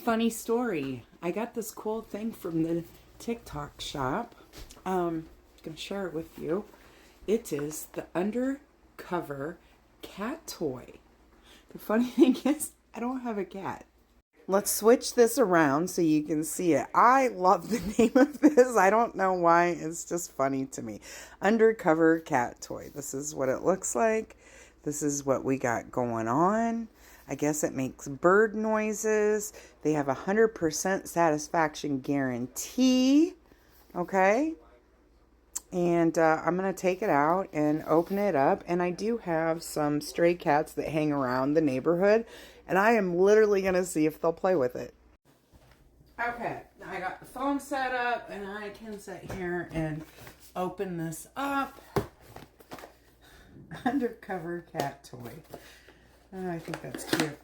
funny story. I got this cool thing from the TikTok shop. I'm going to share it with you. It is the undercover cat toy. The funny thing is, I don't have a cat. Let's switch this around so you can see it. I love the name of this. I don't know why. It's just funny to me. Undercover cat toy. This is what it looks like. This is what we got going on. I guess it makes bird noises. They have 100% satisfaction guarantee. Okay. And I'm going to take it out and open it up. And I do have some stray cats that hang around the neighborhood. And I am literally going to see if they'll play with it. Okay, now I got the phone set up. And I can sit here and open this up. Undercover cat toy. Oh, I think that's cute.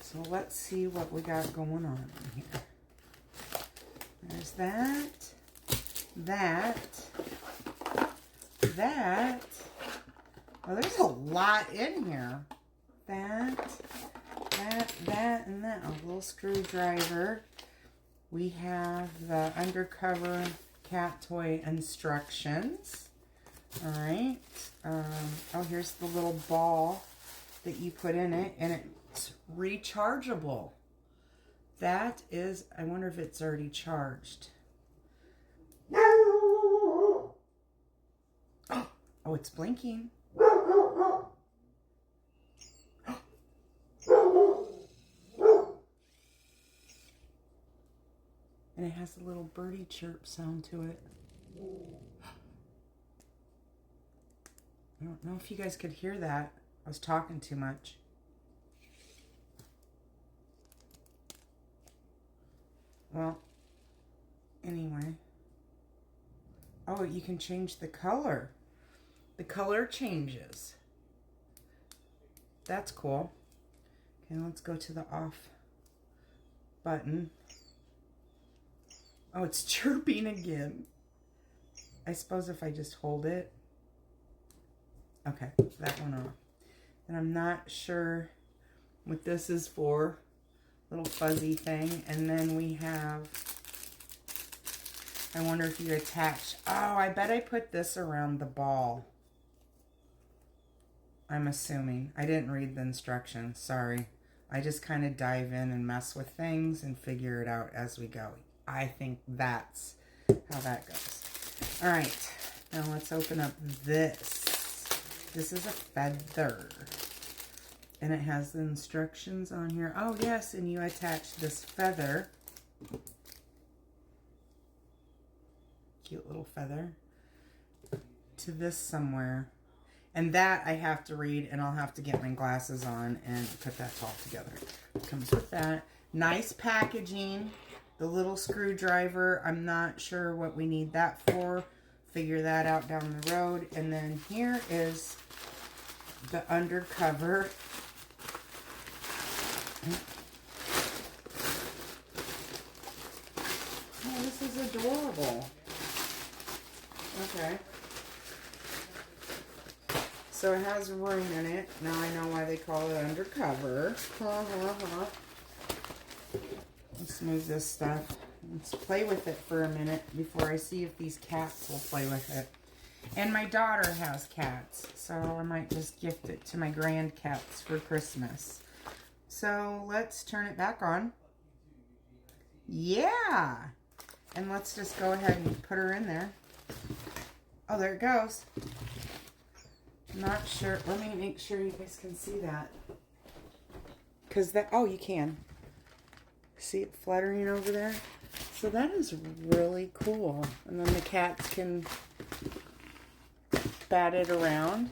So let's see what we got going on here. There's that. Oh, there's a lot in here. That, and that. A little screwdriver. We have the undercover cat toy instructions. All right. Oh, here's the little ball that you put in it, and it's rechargeable. That is, I wonder if it's already charged. Oh, it's blinking. And it has a little birdie chirp sound to it. I don't know if you guys could hear that. I was talking too much. Well, anyway. Oh, you can change the color. The color changes. That's cool. Okay, let's go to the off button. Oh, it's chirping again. I suppose if I just hold it. Okay, that one off. And I'm not sure what this is for. Little fuzzy thing. And then we have, I wonder if you attach, oh, I bet I put this around the ball. I'm assuming. I didn't read the instructions, sorry. I just kind of dive in and mess with things and figure it out as we go. I think that's how that goes. All right, now let's open up this. This is a feather. And it has the instructions on here. Oh, yes, and you attach this feather. Cute little feather. To this somewhere. And that I have to read, and I'll have to get my glasses on and put that all together. It comes with that. Nice packaging. The little screwdriver. I'm not sure what we need that for. Figure that out down the road. And then here is the undercover. Oh, this is adorable. Okay. So it has room in it. Now I know why they call it undercover. Let's move this stuff. Let's play with it for a minute before I see if these cats will play with it. And my daughter has cats, so I might just gift it to my grandcats for Christmas. So let's turn it back on. Yeah! And let's just go ahead and put her in there. Oh, there it goes. Not sure. Let me make sure you guys can see that. Because that, oh, you can. See it fluttering over there? So that is really cool. And then the cats can bat it around.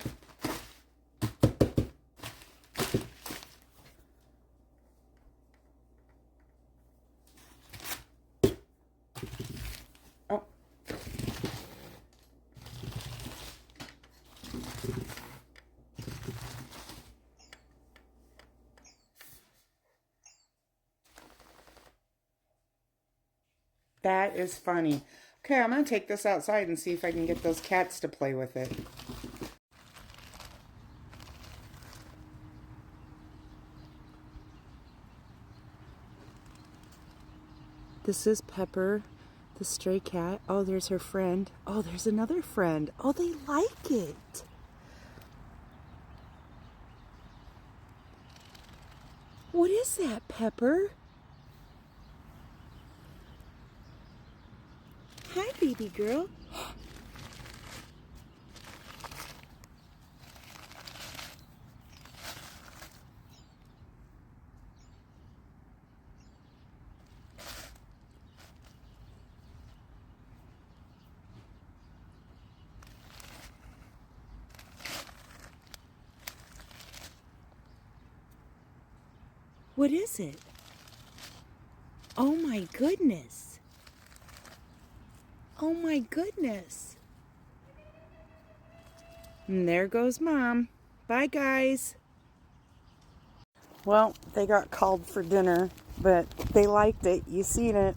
Oh. That is funny. Okay, I'm going to take this outside and see if I can get those cats to play with it. This is Pepper, the stray cat. Oh, there's her friend. Oh, there's another friend. Oh, they like it. What is that, Pepper? Hi, baby girl. What is it? Oh my goodness. Oh my goodness. And there goes Mom. Bye, guys. Well, they got called for dinner, but they liked it. You seen it.